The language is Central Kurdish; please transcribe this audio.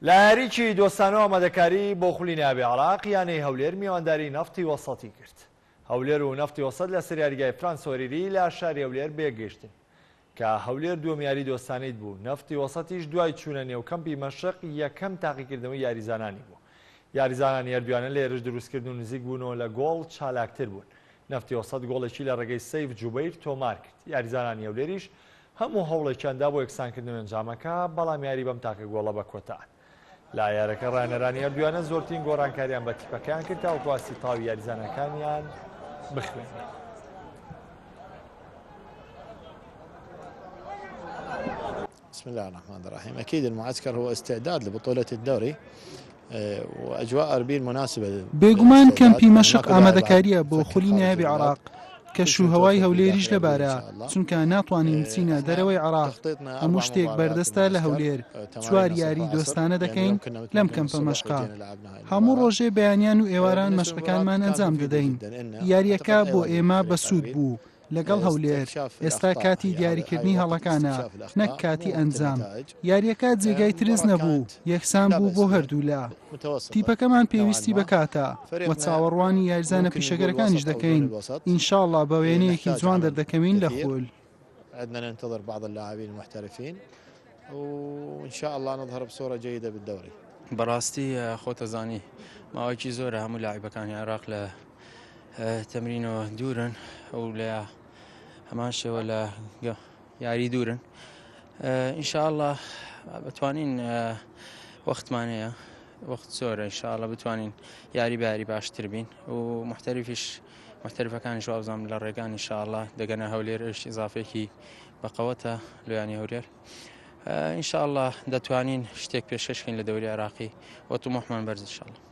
لە هەریکی دۆستانەوە ئامادەکاری بۆ خولی ناوی عێراق یانەی هەولێر میوانداری نەفتی وەسەطی کرد. هەولێر و نەفتی وەسەط لە سەر یاریگای فرانسۆریری لە شاری هەولێر بێگەشتن کە هەولێر دووەم یاری دۆستانەیت بوو. نەفتی وەسەطیش دوای چوونە نێو کەمپی مەشق یەکەم تاقیکردنەوەی یاریزانانی بوو. یاریزانانی هەردووانە لە ێرش دروستکردن و نزیک بوونەوە لە گۆڵ چالاکتر بوون. نەفتی وەسەط گۆڵێکی لە ڕێگەی سەیف جوبەیر تۆمار کرد. یاریزانانی هەولێریش هەموو هەوڵێکیاندا بۆ یەکسانکردن ئەنجامەکە، بەڵام یاری بەم تاکە گۆڵە بە کۆتان. لا یارەکە ڕانەرانی هەردووانە زۆرترین گۆڕانکاریان بە تیپەکەیان کرد تا وەکواسی تاوی یاریزانەکانیان بخوێنن. بسم الله الرحمن الرحيم. أكيد المعسكر هو استعداد لبطولة الدوري وأجواء أربيل مناسبة. بێگومان کەمپی مەشق ئامادەکاریە بۆ خولی ناوی عێراق. کەش و هەوای هەولێریش لەبارە، چونکە ناتوانین بچینە دەرەوەی عێراق. هەموو شتێک بەردەستە لە هەولێر. چوار یاری دۆستانە دەکەین لەم کەمپە مەشقا. هەموو ڕۆژێ بەیانیان و ئێواران مەشقەکانمان ئەنجام دەدەین. یاریەکە بۆ ئێمە بەسوود بوو لەگەڵ هەولێر. ئێستا کاتی دیاریکردنی هەڵەکانە، نەک کاتی ئەنجام. یاریەکە جێگای ترس نەبوو، یەکسان بوو بۆ هەردوو لا. تیپەکەمان پێویستی بکاتە و چاوەڕوانی یاریزانە پیشەگەرەکانیش دەکەین. ئینشاءڵڵا بە وێنەیەکی جوان دەردەکەوین لە خۆل. عندنا ننتظر بعض اللاعبين المحترفين وإن شاء الله نظهر بصورة جيدة بالدوري. بەڕاستی خۆتەزانی ماوەیەکی زۆرە هەموو لاعیبەکانی عێراق لە تەمرینەوە دوورن ئەو لە هەمان شێوە لە یاری دوورن. ئینشاءڵڵا بتوانین وەختمانەیە، وەخت زۆرە، ئینشاءڵڵا بتوانین یاری بە یاری باشتر بین و محتەرفەکانیش وابزانم لە ڕێگان ئینشاءڵڵا دەگەنە هەولێر ئیزافێکی بەقەوەتە لۆیانی هەولێر. ئینشاءڵڵا دەتوانین شتێک پێشکەشکەین لە دەوری عێراقی و تومۆحمان بەرز ئینشاءڵڵا.